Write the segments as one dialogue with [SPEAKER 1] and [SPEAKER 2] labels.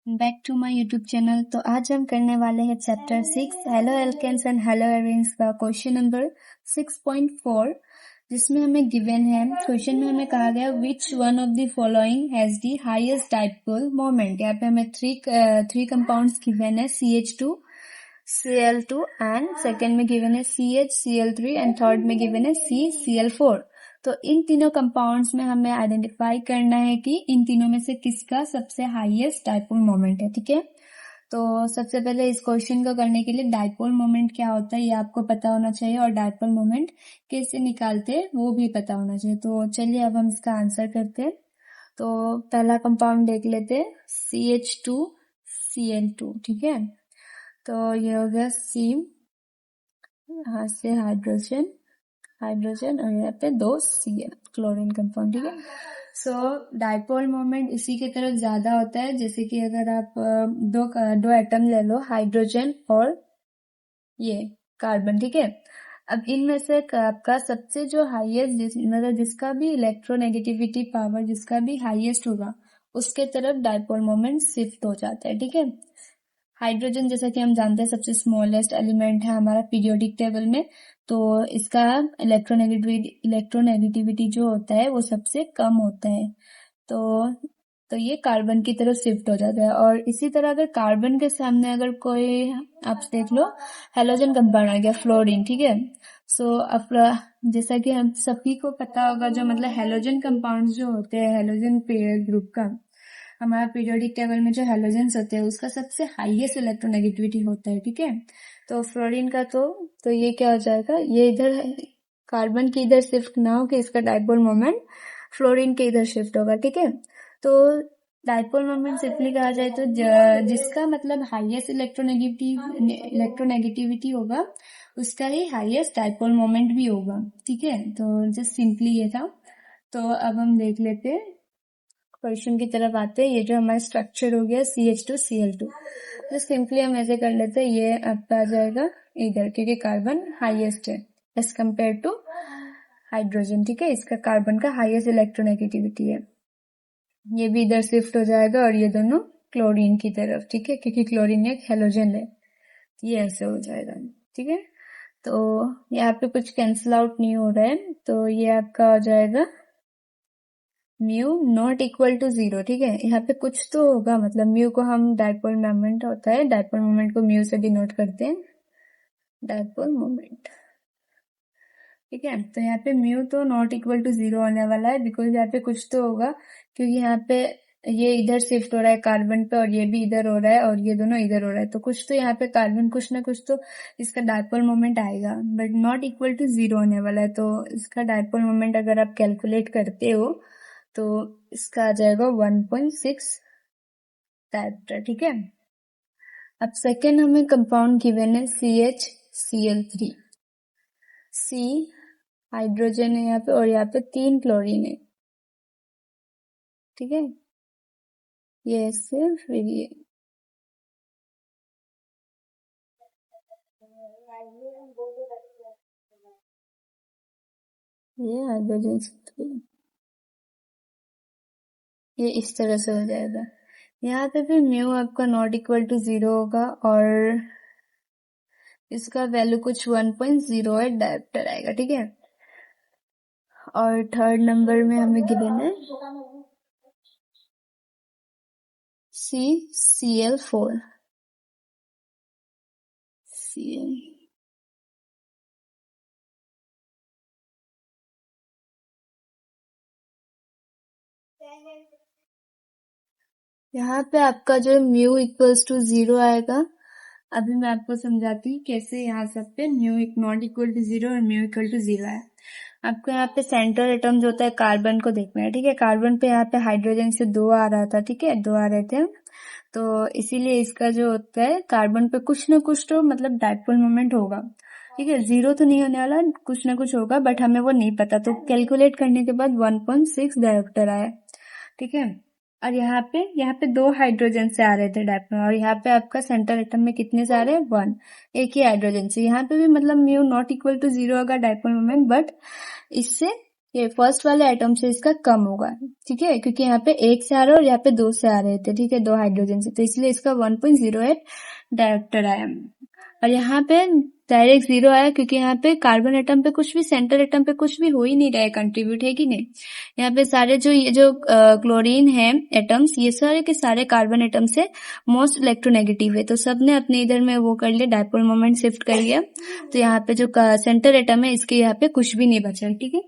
[SPEAKER 1] Back to my YouTube channel. तो आज हम करने वाले हैं chapter 6 haloalkanes and haloarenes का क्वेश्चन नंबर 6.4, जिसमें हमें गिवन है। क्वेश्चन में हमें कहा गया which one of the following has the highest dipole moment. यहाँ पे हमें थ्री कंपाउंड्स गिवन है, CH2, Cl2 एंड सेकेंड में गिवन है CH, Cl3 एंड थर्ड में गिवन है CCl4। तो इन तीनों कंपाउंड्स में हमें आइडेंटिफाई करना है कि इन तीनों में से किसका सबसे हाईएस्ट डाइपोल मोमेंट है। ठीक है, तो सबसे पहले इस क्वेश्चन को करने के लिए डाइपोल मोमेंट क्या होता है ये आपको पता होना चाहिए, और डाइपोल मोमेंट कैसे निकालते हैं वो भी पता होना चाहिए। तो चलिए अब हम इसका आंसर करते हैं। तो पहला कंपाउंड देख लेते हैं, CH2Cl2। ठीक है, तो ये हो गया C, यहाँ से हाइड्रोजन और यहाँ पे 2 Cl, क्लोरीन कंपाउंड। ठीक है, सो डाइपोल मोमेंट इसी की तरफ ज्यादा होता है। जैसे कि अगर आप दो एटम ले लो, हाइड्रोजन और ये कार्बन। ठीक है, अब इनमें से आपका सबसे जो हाईएस्ट मतलब जिसका भी इलेक्ट्रोनेगेटिविटी पावर जिसका भी हाईएस्ट होगा उसके तरफ डाइपोल मोमेंट शिफ्ट हो जाता है। ठीक है, हाइड्रोजन जैसा कि हम जानते हैं सबसे स्मॉलेस्ट एलिमेंट है हमारा पीरियोडिक टेबल में, तो इसका इलेक्ट्रोनेगेटिविटी जो होता है वो सबसे कम होता है। तो ये कार्बन की तरफ शिफ्ट हो जाता है। और इसी तरह अगर कार्बन के सामने अगर कोई आप देख लो हेलोजन कंपाउंड आ गया, फ्लोरीन। ठीक है, सो अब जैसा कि हम सभी को पता होगा जो मतलब हेलोजन कंपाउंड जो होते हैं हेलोजन ग्रुप का, हमारा पीरियोडिक टेबल में जो हेलोजेंस होते हैं उसका सबसे हाईएस्ट इलेक्ट्रोनेगेटिविटी होता है। ठीक है, तो फ्लोरीन का तो ये क्या हो जाएगा, ये इधर कार्बन की इधर शिफ्ट ना हो कि इसका डाइपोल मोमेंट फ्लोरीन के इधर शिफ्ट होगा। ठीक है, तो डाइपोल मोमेंट सिंपली कहा जाए तो जिसका मतलब हाईएस्ट इलेक्ट्रोनेगेटिविटी होगा उसका ही हाईएस्ट डाइपोल मोमेंट भी होगा। ठीक है, तो जस्ट सिंपली ये था। तो अब हम देख लेते हैं क्वेश्चन की तरफ आते हैं। ये जो हमारा स्ट्रक्चर हो गया CH2Cl2, तो सिंपली हम ऐसे कर लेते हैं, ये आपका आ जाएगा इधर क्योंकि कार्बन हाईएस्ट है एज कम्पेयर टू हाइड्रोजन। ठीक है, इसका कार्बन का हाईएस्ट इलेक्ट्रोनेगेटिविटी है, ये भी इधर शिफ्ट हो जाएगा और ये दोनों क्लोरीन की तरफ। ठीक है, क्योंकि क्लोरीन एक हेलोजन है, ये ऐसे हो जाएगा। ठीक है, तो यहाँ पे कुछ कैंसिल आउट नहीं हो रहा है, तो ये आपका हो जाएगा म्यू नॉट इक्वल टू 0। ठीक है, यहाँ पे कुछ तो होगा, मतलब म्यू को हम डाइपोल मोमेंट होता है, डाइपोल मोमेंट को म्यू से डिनोट करते हैं, डाइपोल मोमेंट। ठीक है, तो यहाँ पे म्यू तो नॉट इक्वल टू 0 होने वाला है, बिकॉज यहाँ पे कुछ तो होगा, क्योंकि यहाँ पे ये इधर शिफ्ट हो रहा है कार्बन पे और ये भी इधर हो रहा है और ये दोनों इधर हो रहा है, तो कुछ तो यहाँ पे कार्बन कुछ ना कुछ तो इसका डाइपोल मोमेंट आएगा, बट नॉट इक्वल टू 0 होने वाला है। तो इसका डाइपोल मोमेंट अगर आप कैलकुलेट करते हो तो इसका आ जाएगा 1.6 डायप्टर। ठीक है, अब सेकेंड हमें कंपाउंड गिवन है CHCl3। C हाइड्रोजन है यहाँ पे और यहाँ पे 3 क्लोरीन है। ठीक है, ये सिर्फ ये हाइड्रोजन 3, ये इस तरह से हो जाएगा। यहाँ पे भी म्यू आपका नॉट इक्वल टू 0 होगा और इसका वैल्यू कुछ 1.08 डायप्टर आएगा। ठीक है, और थर्ड नंबर में हमें गिवन है CCl4। यहाँ पे आपका जो म्यू इक्वल्स टू 0 आएगा। अभी मैं आपको समझाती हूँ कैसे यहाँ सब पे म्यू नॉट इक्वल टू 0 और म्यू इक्वल टू 0 है। आपको यहाँ पे सेंट्रल एटम जो होता है कार्बन को देखना है। ठीक है, कार्बन पे यहाँ पे हाइड्रोजन से 2 आ रहा था। ठीक है, 2 आ रहे थे, तो इसीलिए इसका जो होता है कार्बन पे कुछ ना कुछ तो मतलब डाइपोल मोमेंट होगा। ठीक है, 0 तो नहीं होने वाला, कुछ ना कुछ होगा, बट हमें वो नहीं पता, तो कैलकुलेट करने के बाद 1.6 डायोप्टर आया। ठीक है, और यहाँ पे 2 हाइड्रोजन से आ रहे थे डाइपोल, और यहाँ पे आपका सेंट्रल एटम में कितने से आ रहे हैं, 1, एक ही हाइड्रोजन से। यहाँ पे भी मतलब म्यू नॉट इक्वल टू 0 होगा डाइपोल मोमेंट, बट इससे ये फर्स्ट वाले एटम से इसका कम होगा, ठीक है, क्योंकि यहाँ पे 1 से आ रहा है और यहाँ पे 2 से आ रहे थे, ठीक है, 2 हाइड्रोजन से, तो इसलिए इसका 1.08 डायरेक्टर आया। और यहाँ पे डायरेक्ट 0 आया क्योंकि यहाँ पे कार्बन एटम पे कुछ भी, सेंटर एटम पे कुछ भी हो ही नहीं रहा है कंट्रीब्यूट, है कि नहीं। यहाँ पे सारे ये जो क्लोरीन है एटम्स, ये सारे के सारे कार्बन एटम से मोस्ट इलेक्ट्रोनेगेटिव है, तो सबने अपने इधर में वो कर लिया, डायपोल मोमेंट शिफ्ट कर लिया। तो यहाँ पे जो सेंटर एटम है इसके यहाँ पे कुछ भी नहीं बचा, ठीक है,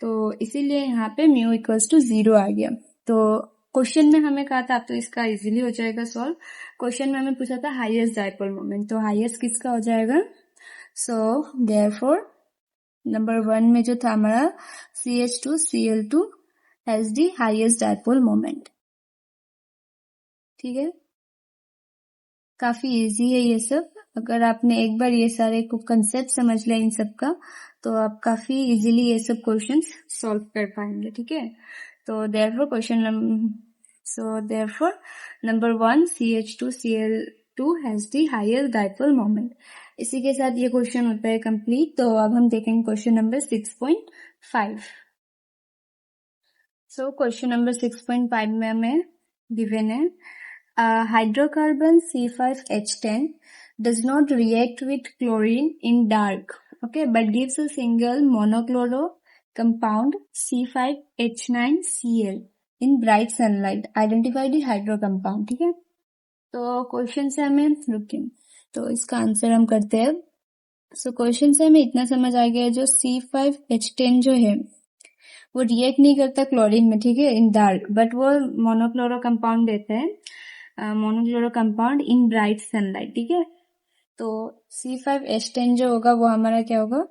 [SPEAKER 1] तो इसीलिए यहाँ पे म्यू इक्वल्स टू 0 आ गया। तो क्वेश्चन में हमें कहा था, अब तो इसका इजीली हो जाएगा सॉल्व। क्वेश्चन में हमें पूछा था हाईएस्ट डायपोल मोमेंट, तो हाईएस्ट किसका हो जाएगा। सो देयरफॉर नंबर 1 में जो था हमारा CH2Cl2 has the highest dipole moment, ठीक है। काफी इजी है ये सब, अगर आपने एक बार ये सारे को कंसेप्ट समझ लिया इन सब का, तो आप काफी इजीली ये सब क्वेश्चंस सॉल्व कर पाएंगे, ठीक है। तो therefore number 1 CH2Cl2 has the highest dipole moment. इसी के साथ ये क्वेश्चन होता है कंप्लीट। तो अब हम देखेंगे question number 6.5। So question number 6.5 में हमें गिवन है hydrocarbon C5H10 does not react with chlorine in dark, okay, but gives a single monochloro compound C5H9Cl in bright sunlight. Identify the hydro compound, ठीक है। तो क्वेश्चन से हमें रुकें, तो इसका आंसर हम करते हैं। सो क्वेश्चन से हमें इतना समझ आ गया, जो C5H10 जो है वो रिएक्ट नहीं करता क्लोरीन में, ठीक है, इन डार्क, बट वो मोनोक्लोरो कंपाउंड देता है, monochloro compound in bright sunlight, ठीक है। तो C5H10 जो होगा वो हमारा क्या होगा,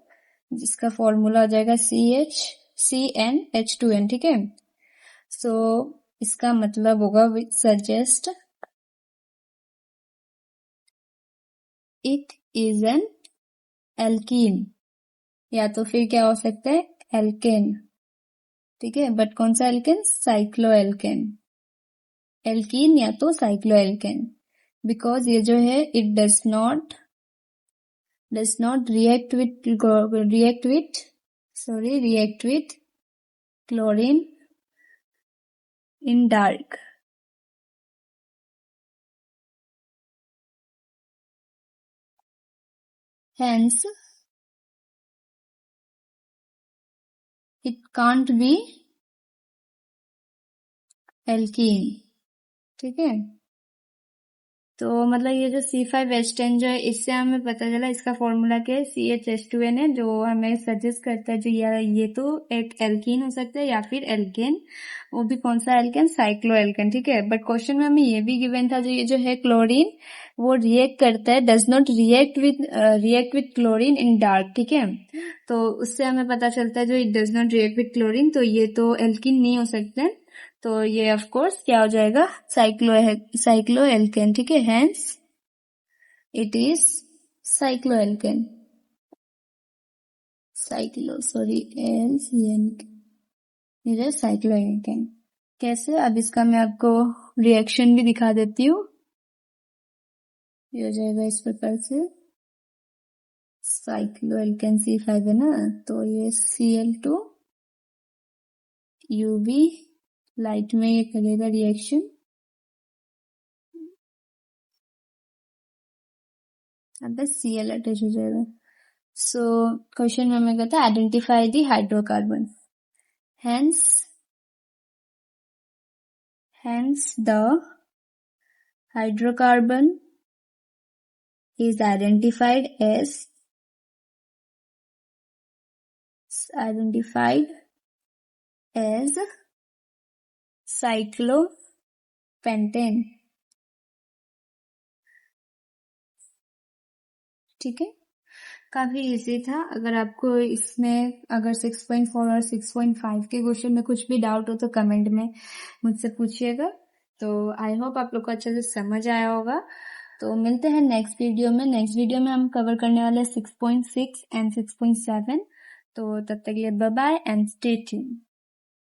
[SPEAKER 1] जिसका फॉर्मूला हो जाएगा CnH2n, ठीक है। सो इसका मतलब होगा विच suggest it is an alkene, या तो फिर क्या हो सकता है, एल्केन, ठीक है, बट कौन सा एल्केन, साइक्लो एल्केन, एल्कीन या तो साइक्लो एल्केन, बिकॉज ये जो है it does not react with chlorine in dark. Hence, it can't be alkene, ठीक है। तो मतलब ये जो C5H10 जो है, इससे हमें पता चला इसका फॉर्मूला क्या है, CHH2n है, जो हमें सजेस्ट करता है जो ये तो एक एल्कीन हो सकता है या फिर एल्केन, वो भी कौन सा एल्केन, साइक्लो एल्केन, ठीक है। बट क्वेश्चन में हमें ये भी गिवन था, जो ये जो है क्लोरीन वो रिएक्ट करता है, does not react with chlorine in dark, ठीक है। तो उससे हमें पता चलता है जो it does not react with chlorine, तो ये तो एल्कीन नहीं हो सकते, तो ये ऑफ कोर्स क्या हो जाएगा, साइक्लो एल्केन, ठीक है। Hence it is cycloalkane, cycloalkane. कैसे, अब इसका मैं आपको रिएक्शन भी दिखा देती हूँ। ये हो जाएगा इस प्रकार से, साइक्लो एल्केन C5 है ना, तो ये Cl2 UV लाइट में ये करेगा रिएक्शन, अब बस Cl अटैच हो जाएगा। सो क्वेश्चन में हमें कहता है identify the hydrocarbon, hence the hydrocarbon is identified as cyclopentane, ठीक है। काफी इजी था। अगर आपको इसमें अगर 6.4 और 6.5 के क्वेश्चन में कुछ भी डाउट हो तो कमेंट में मुझसे पूछिएगा। तो आई होप आप लोग को अच्छे से समझ आया होगा। तो मिलते हैं नेक्स्ट वीडियो में। नेक्स्ट वीडियो में हम कवर करने वाले 6.6 एंड 6.7। तो तब तक के लिए bye bye and stay tuned.